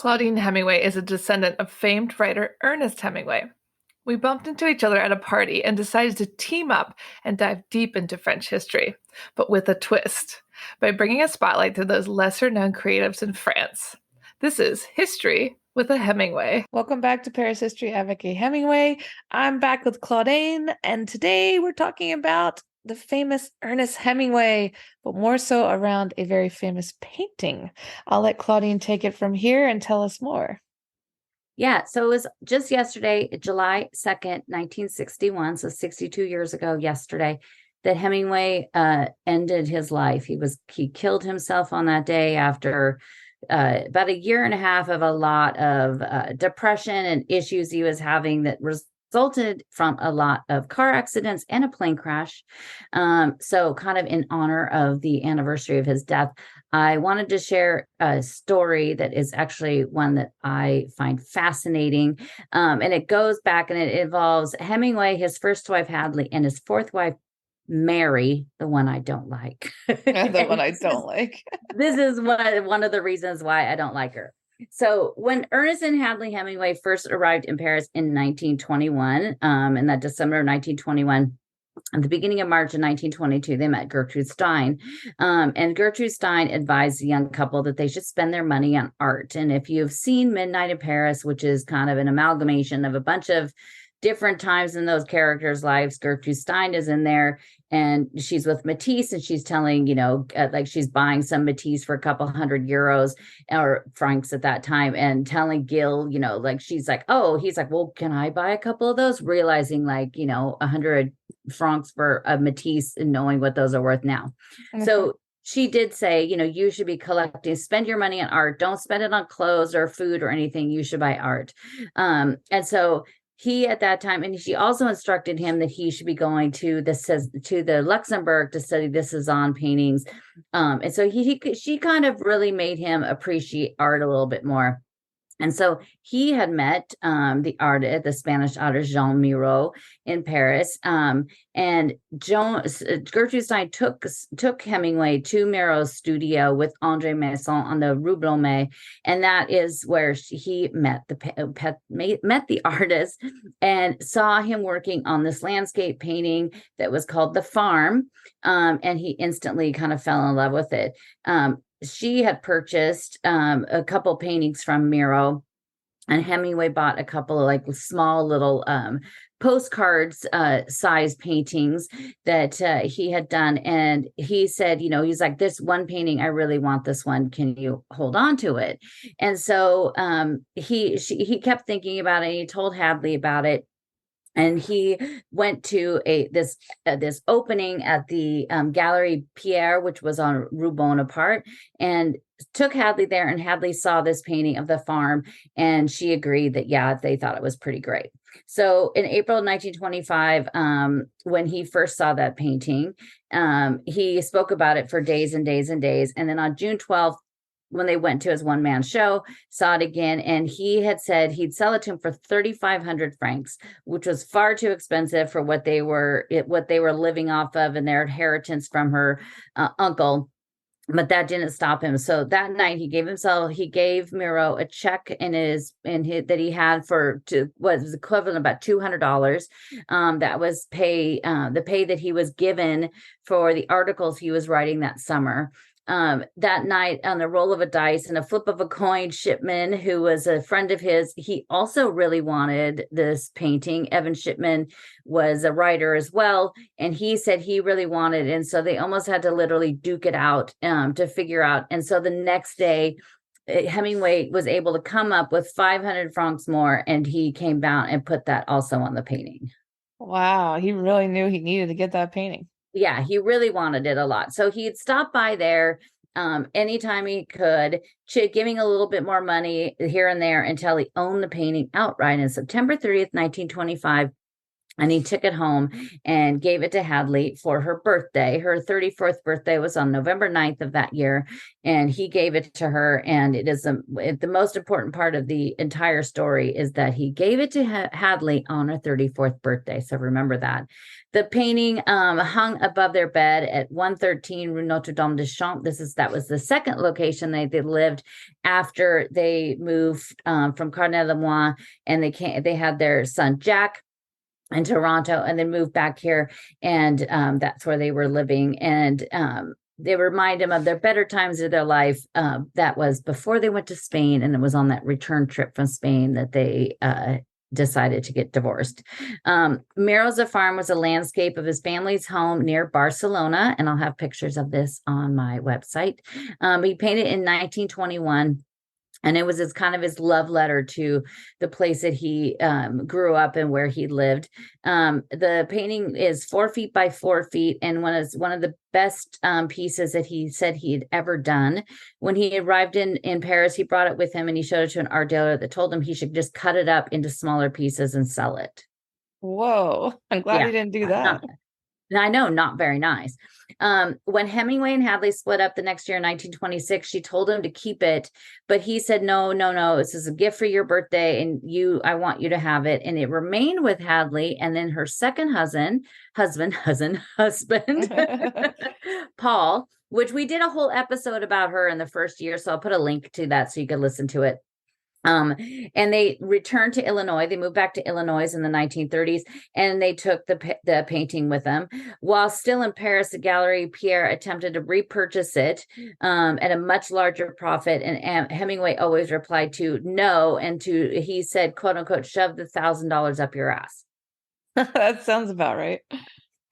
Claudine Hemingway is a descendant of famed writer Ernest Hemingway. We bumped into each other at a party and decided to team up and dive deep into French history, but with a twist, by bringing a spotlight to those lesser-known creatives in France. This is History with a Hemingway. Welcome back to Paris History, Avec, Hemingway. I'm back with Claudine, and today we're talking about the famous Ernest Hemingway, but more so around a very famous painting. I'll let Claudine take it from here and tell us more. Yeah, so it was just yesterday, July 2nd, 1961, so 62 years ago yesterday, that Hemingway ended his life. He killed himself on that day after about a year and a half of a lot of depression and issues he was having that resulted from a lot of car accidents and a plane crash. So kind of in honor of the anniversary of his death, I wanted to share a story that is actually one that I find fascinating. And it goes back and it involves Hemingway, his first wife, Hadley, and his fourth wife, Mary, the one I don't like. The one I don't like. This is one of the reasons why I don't like her. So when Ernest and Hadley Hemingway first arrived in Paris in 1921, in that December of 1921, at the beginning of March of 1922, they met Gertrude Stein. And Gertrude Stein advised the young couple that they should spend their money on art. And if you've seen Midnight in Paris, which is kind of an amalgamation of a bunch of different times in those characters' lives, Gertrude Stein is in there, and she's with Matisse, and she's telling, like she's buying some Matisse for a couple €100 or francs at that time, and telling Gil, like she's like, oh, he's like, well, can I buy a couple of those? Realizing 100 francs for a Matisse and knowing what those are worth now. Okay. So she did say, you should be collecting, spend your money on art. Don't spend it on clothes or food or anything. You should buy art. And so he at that time, and she also instructed him that he should be going to the Luxembourg to study the Cezanne paintings. And so she kind of really made him appreciate art a little bit more. And so he had met the Spanish artist Jean Miro in Paris. And Gertrude Stein took Hemingway to Miro's studio with André Masson on the Rue Blomet. And that is where he met the artist and saw him working on this landscape painting that was called The Farm. And he instantly kind of fell in love with it. She had purchased a couple paintings from Miro, and Hemingway bought a couple of small little postcards size paintings that he had done. And he said, he's like, this one painting, I really want this one. Can you hold on to it? And so he kept thinking about it. And he told Hadley about it. And he went to this opening at the Galerie Pierre, which was on Rue Bonaparte, and took Hadley there. And Hadley saw this painting of The Farm, and she agreed that, yeah, they thought it was pretty great. So in April 1925, when he first saw that painting, he spoke about it for days and days and days. And then on June 12th, when they went to his one-man show, saw it again, and he had said he'd sell it to him for 3,500 francs, which was far too expensive for what they were living off of and their inheritance from her uncle. But that didn't stop him. So that night he gave Miro a check that he had was equivalent about $200. That was the pay that he was given for the articles he was writing that summer. That night, on the roll of a dice and a flip of a coin, Shipman, who was a friend of his, he also really wanted this painting. Evan Shipman was a writer as well, and he said he really wanted it. And so they almost had to literally duke it out to figure out. And so the next day, Hemingway was able to come up with 500 francs more, and he came down and put that also on the painting. Wow, he really knew he needed to get that painting. Yeah, he really wanted it a lot. So he'd stop by there anytime he could, giving a little bit more money here and there until he owned the painting outright. And September 30th, 1925, and he took it home and gave it to Hadley for her birthday. Her 34th birthday was on November 9th of that year, and he gave it to her. And it is the most important part of the entire story is that he gave it to Hadley on her 34th birthday. So remember that. The painting hung above their bed at 113 Rue Notre Dame des Champs. That was the second location they lived after they moved from Carnet-le-Moine, and they had their son Jack in Toronto, and then moved back here, and that's where they were living. And they remind him of their better times of their life. That was before they went to Spain, and it was on that return trip from Spain that they decided to get divorced. Miro's farm was a landscape of his family's home near Barcelona, and I'll have pictures of this on my website. He painted in 1921. And it was his love letter to the place that he grew up and where he lived. The painting is 4 feet by 4 feet, and one of the best pieces that he said he had ever done. When he arrived in Paris, he brought it with him, and he showed it to an art dealer that told him he should just cut it up into smaller pieces and sell it. Whoa, I'm glad he didn't do that. I know, not very nice. When Hemingway and Hadley split up the next year in 1926, she told him to keep it, but he said, no, this is a gift for your birthday, and I want you to have it. And it remained with Hadley, and then her second husband, Paul, which we did a whole episode about her in the first year, so I'll put a link to that so you can listen to it. And they returned to Illinois. They moved back to Illinois in the 1930s, and they took the painting with them. While still in Paris, the Gallery Pierre attempted to repurchase it at a much larger profit, and Hemingway always replied to no, and he said, quote unquote, shove the $1,000 up your ass. That sounds about right.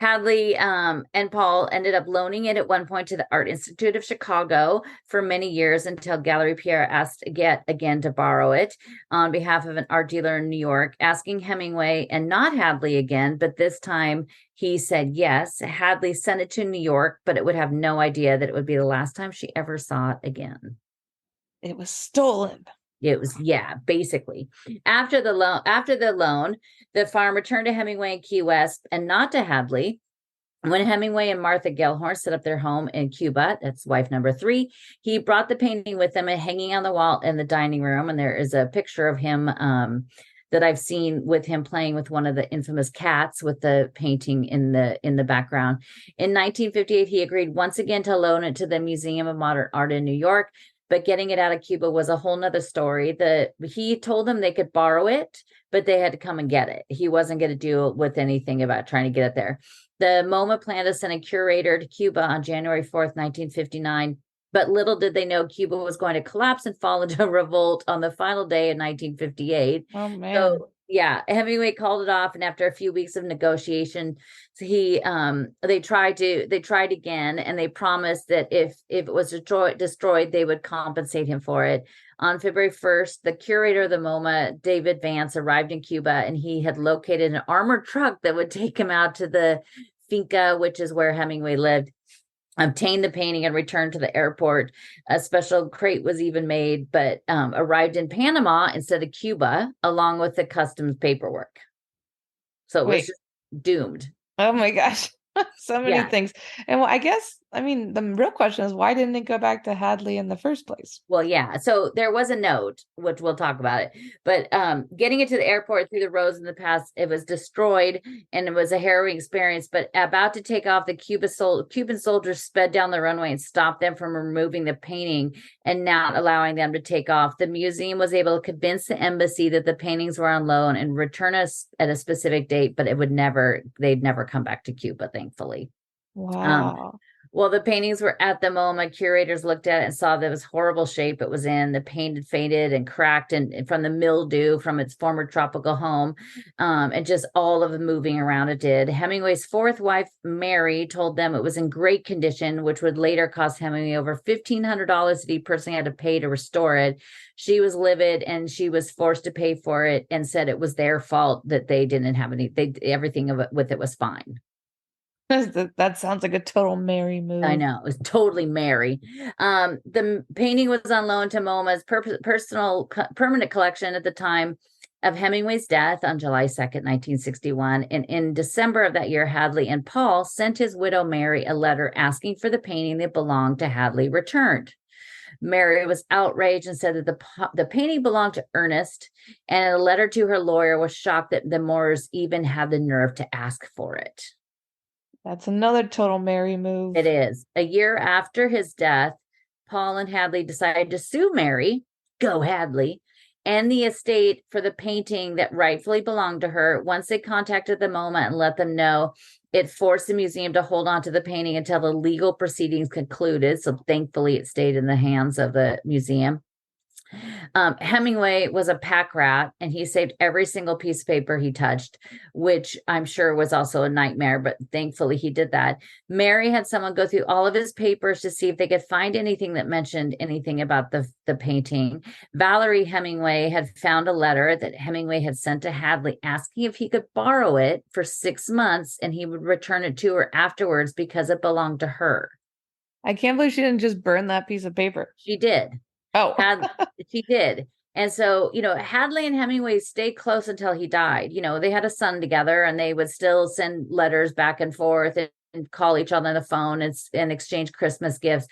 Hadley and Paul ended up loaning it at one point to the Art Institute of Chicago for many years, until Gallery Pierre asked again to borrow it on behalf of an art dealer in New York, asking Hemingway and not Hadley again, but this time he said yes. Hadley sent it to New York, but it would have no idea that it would be the last time she ever saw it again. It was stolen. It was, basically. After the loan, the farm returned to Hemingway in Key West and not to Hadley. When Hemingway and Martha Gellhorn set up their home in Cuba, that's wife number 3, he brought the painting with him and hanging on the wall in the dining room. And there is a picture of him that I've seen with him playing with one of the infamous cats, with the painting in the background. In 1958, he agreed once again to loan it to the Museum of Modern Art in New York. But getting it out of Cuba was a whole nother story. He told them they could borrow it, but they had to come and get it. He wasn't going to do with anything about trying to get it there. The MoMA planned to send a curator to Cuba on January 4th, 1959. But little did they know Cuba was going to collapse and fall into a revolt on the final day in 1958. Oh, man. So, Hemingway called it off, and after a few weeks of negotiation, they tried again, and they promised that if it was destroyed, they would compensate him for it. On February 1st, the curator of the MoMA, David Vance, arrived in Cuba, and he had located an armored truck that would take him out to the finca, which is where Hemingway lived, obtained the painting, and returned to the airport. A special crate was even made, but arrived in Panama instead of Cuba, along with the customs paperwork. So it was just doomed. Oh my gosh. So many things. And I guess, the real question is, why didn't it go back to Hadley in the first place? Well, so there was a note, which we'll talk about it, but getting it to the airport through the roads in the past, it was destroyed, and it was a harrowing experience. But about to take off, the Cuban soldiers sped down the runway and stopped them from removing the painting and not allowing them to take off. The museum was able to convince the embassy that the paintings were on loan and return us at a specific date, but they'd never come back to Cuba, thankfully. Wow. Well, the paintings were at the MoMA. Curators looked at it and saw that it was horrible shape it was in. The paint had faded and cracked, and from the mildew from its former tropical home, and just all of the moving around it did. Hemingway's fourth wife, Mary, told them it was in great condition, which would later cost Hemingway over $1,500 that he personally had to pay to restore it. She was livid, and she was forced to pay for it, and said it was their fault that they didn't have everything of it with it was fine. That sounds like a total Mary move. I know, it was totally Mary. The painting was on loan to MoMA's personal permanent collection at the time, of Hemingway's death on July 2nd, 1961. And in December of that year, Hadley and Paul sent his widow Mary a letter asking for the painting that belonged to Hadley returned. Mary was outraged and said that the painting belonged to Ernest, and a letter to her lawyer was shocked that the Moores even had the nerve to ask for it. That's another total Mary move. It is. A year after his death, Paul and Hadley decided to sue Mary, go Hadley, and the estate for the painting that rightfully belonged to her. Once they contacted the MoMA and let them know, it forced the museum to hold on to the painting until the legal proceedings concluded. So thankfully, it stayed in the hands of the museum. Hemingway was a pack rat, and he saved every single piece of paper he touched, which I'm sure was also a nightmare, but thankfully he did that. Mary had someone go through all of his papers to see if they could find anything that mentioned anything about the painting. Valerie Hemingway had found a letter that Hemingway had sent to Hadley asking if he could borrow it for 6 months and he would return it to her afterwards because it belonged to her. I can't believe she didn't just burn that piece of paper. She did. Oh, She did. And so, Hadley and Hemingway stayed close until he died. They had a son together, and they would still send letters back and forth and call each other on the phone and exchange Christmas gifts.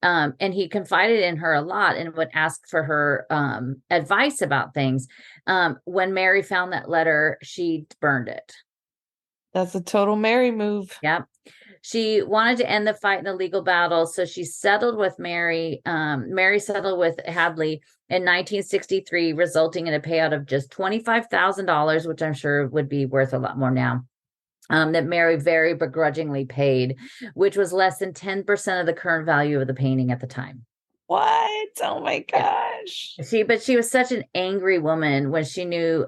And he confided in her a lot and would ask for her advice about things. When Mary found that letter, she burned it. That's a total Mary move. Yep. She wanted to end the fight in the legal battle, so she settled with Mary. Mary settled with Hadley in 1963, resulting in a payout of just $25,000, which I'm sure would be worth a lot more now. That Mary very begrudgingly paid, which was less than 10% of the current value of the painting at the time. What? Oh my gosh. But she was such an angry woman when she knew,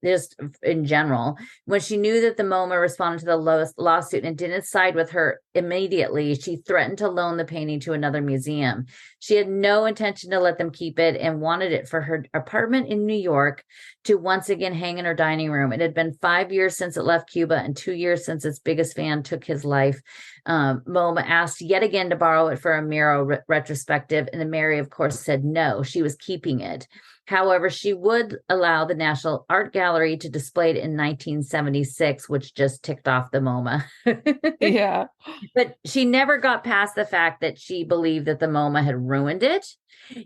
just in general, when she knew that the MoMA responded to the lawsuit and didn't side with her immediately, she threatened to loan the painting to another museum. She had no intention to let them keep it and wanted it for her apartment in New York to once again hang in her dining room. It had been 5 years since it left Cuba and 2 years since its biggest fan took his life. MoMA asked yet again to borrow it for a Miro retrospective, and Mary, of course, said no, she was keeping it. However, she would allow the National Art Gallery to display it in 1976, which just ticked off the MoMA. Yeah. But she never got past the fact that she believed that the MoMA had ruined it.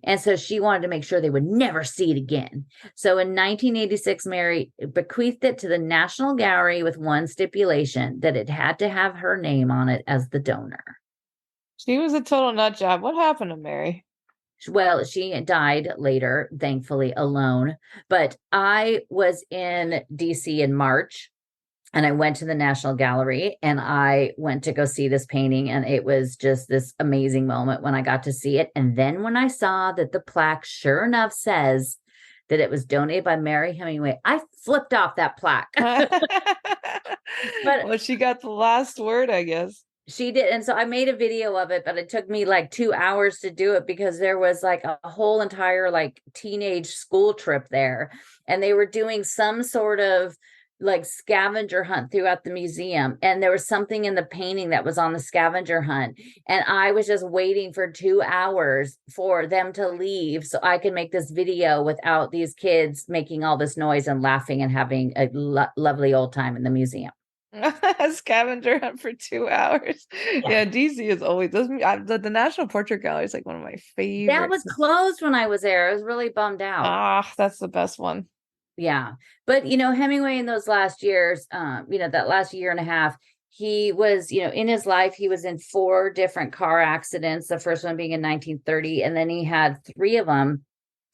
And so she wanted to make sure they would never see it again. So in 1986, Mary bequeathed it to the National Gallery with one stipulation, that it had to have her name on it as the donor. She was a total nut job. What happened to Mary? Well, she died later, thankfully, alone. But I was in DC in March, and I went to the National Gallery, and I went to go see this painting, and it was just this amazing moment when I got to see it. And then when I saw that the plaque, sure enough, says that it was donated by Mary Hemingway, I flipped off that plaque. But well, she got the last word, I guess. She did. And so I made a video of it, but it took me like 2 hours to do it because there was like a whole entire like teenage school trip there. And they were doing some sort of like scavenger hunt throughout the museum. And there was something in the painting that was on the scavenger hunt. And I was just waiting for 2 hours for them to leave so I could make this video without these kids making all this noise and laughing and having a lovely old time in the museum. A scavenger hunt for 2 hours. Yeah, DC is always the National Portrait Gallery is like one of my favorites. That was closed when I was there. I was really bummed out. Ah, that's the best one. Yeah. But Hemingway in those last years, that last year and a half, he was, in his life, he was in 4 different car accidents, the first one being in 1930, and then he had 3 of them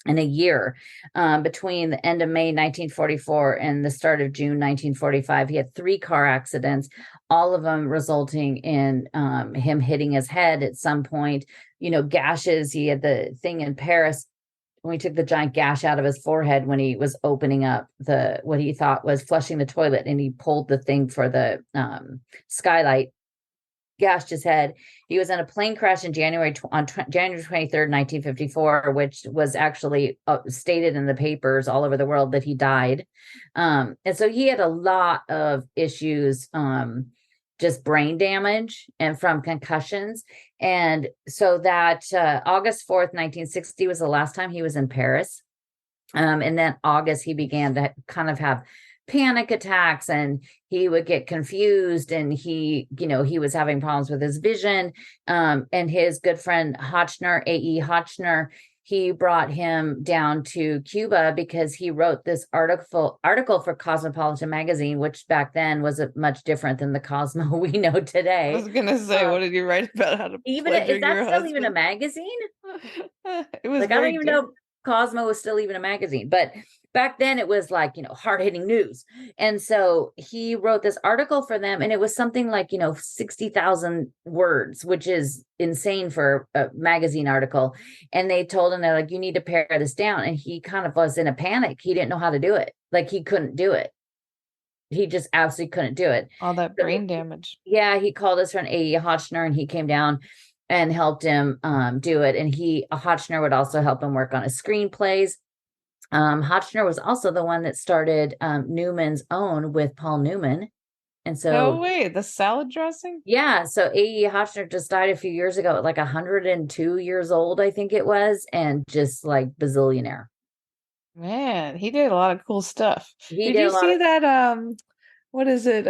in a year, between the end of May 1944 and the start of June 1945. He had 3 car accidents, all of them resulting in him hitting his head at some point, gashes. He had the thing in Paris when he took the giant gash out of his forehead when he was opening up what he thought was flushing the toilet, and he pulled the thing for the skylight, gashed his head. He was in a plane crash on January 23rd, 1954, which was actually stated in the papers all over the world that he died. And so he had a lot of issues, just brain damage and from concussions. And so that August 4th, 1960 was the last time he was in Paris. And then August, he began to kind of have panic attacks, and he would get confused, and he was having problems with his vision. And his good friend Hotchner, A.E. Hotchner, he brought him down to Cuba because he wrote this article for Cosmopolitan magazine, which back then was much different than the Cosmo we know I today. was gonna say, what did you write about how to Even pleasure is that your still even a husband? magazine? It was Like, I don't very even different. know Cosmo was still even a magazine, but back then it was like, hard hitting news. And so he wrote this article for them, and it was something like, 60,000 words, which is insane for a magazine article. And they told him, they're like, you need to pare this down. And he kind of was in a panic. He didn't know how to do it. Like, he couldn't do it. He just absolutely couldn't do it. All that So, brain damage. yeah, he called his friend A.E. Hotchner, and he came down and helped him do it. And Hotchner would also help him work on his screenplays. Hotchner was also the one that started Newman's Own with Paul Newman. And No so, way, the salad dressing? yeah, so A.E. Hotchner just died a few years ago at like 102 years old, I think it was, and just like bazillionaire. Man, he did a lot of cool stuff. He Did did you a lot see of, that what is it?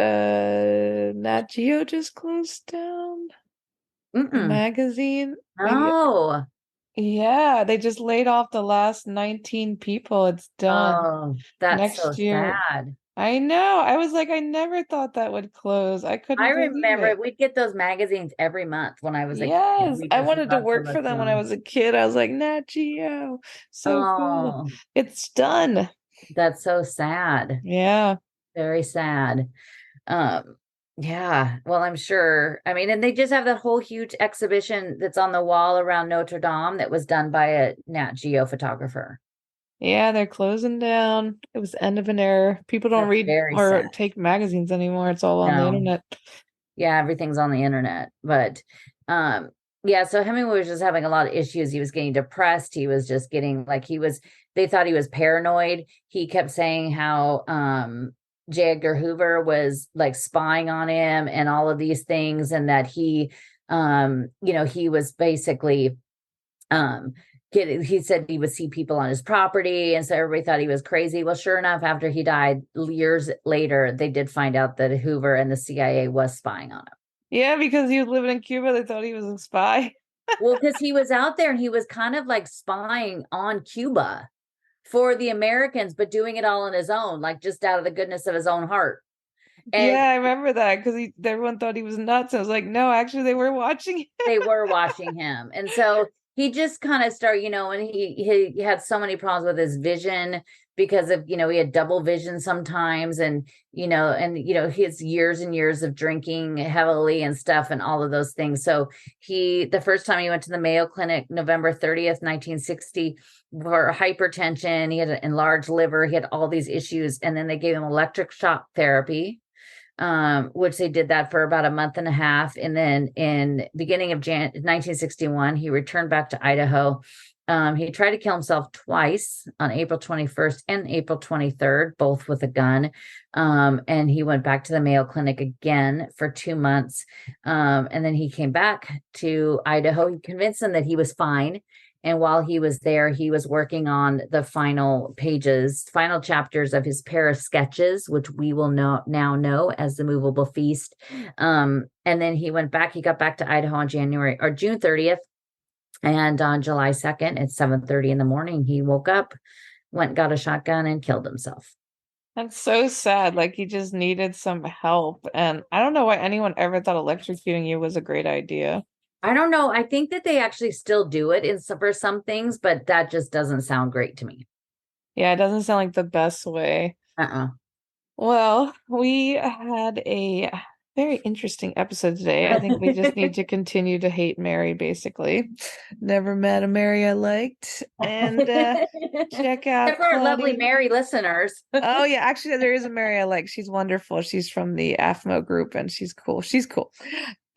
Nat Geo just closed down the mm-mm, magazine? Maybe no. yeah, they just laid off the last 19 people. It's done. Oh, that's so Next year. sad. I know. I was like, I never thought that would close. I I couldn't believe remember it. we'd get those magazines every month when I was a kid. Yes, We I just wanted to loved to work for look them when I them. was a kid. I was like, Nat Geo, so cool. Oh, It's done. that's so sad. Yeah. Very sad. Um, yeah, well, I'm sure. I mean, and they just have that whole huge exhibition that's on the wall around Notre Dame that was done by a Nat Geo photographer. Yeah, they're closing down. It was the end of an era. People don't That's read very or sad. take magazines anymore. It's all on the No, internet. yeah, everything's on the internet. But um, yeah, so Hemingway was just having a lot of issues. He was getting depressed. He was just getting like they thought he was paranoid. He kept saying how J. Edgar Hoover was like spying on him and all of these things, and that he was basically um he said he would see people on his property, and so everybody thought he was crazy. Well, sure enough, after he died years later, they did find out that Hoover and the CIA was spying on him. Yeah, because he was living in Cuba, they thought he was a spy. Well, because he was out there and he was kind of like spying on Cuba for the Americans, but doing it all on his own, like just out of the goodness of his own heart. And Yeah, I remember that because everyone thought he was nuts. I was like, no, actually, they were watching. they were watching him. And so he just kind of started, and he had so many problems with his vision because of, he had double vision sometimes, and his years and years of drinking heavily and stuff and all of those things. So the first time he went to the Mayo Clinic, November 30th, 1960, for hypertension, he had an enlarged liver, he had all these issues, and then they gave him electric shock therapy, which they did that for about a month and a half. And then in beginning of 1961, he returned back to Idaho. He tried to kill himself twice, on April 21st and April 23rd, both with a gun. And he went back to the Mayo Clinic again for 2 months. And then he came back to Idaho. He convinced them that he was fine. And while he was there, he was working on the final chapters of his Paris sketches, which we will now know as The Movable Feast. And then he got back to Idaho on June 30th. And on July 2nd at 7:30 in the morning, he woke up, got a shotgun, and killed himself. That's so sad. Like he just needed some help. And I don't know why anyone ever thought electrocuting you was a great idea. I don't know. I think that they actually still do it for some things, but that just doesn't sound great to me. Yeah, it doesn't sound like the best way. Uh-uh. Well, we had a very interesting episode today. I think we just need to continue to hate Mary, basically. Never met a Mary I liked. And check out Except for our lovely Claudine. Mary listeners. Oh, yeah, actually, there is a Mary I like. She's wonderful. She's from the AFMO group, and she's cool. She's cool.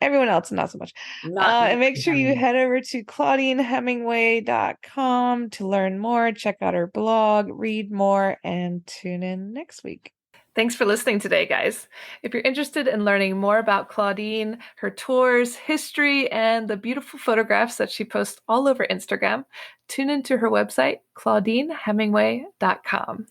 Everyone else, not so much. And make sure you head over to ClaudineHemingway.com to learn more, check out her blog, read more, and tune in next week. Thanks for listening today, guys. If you're interested in learning more about Claudine, her tours, history, and the beautiful photographs that she posts all over Instagram, tune into her website, claudinehemingway.com.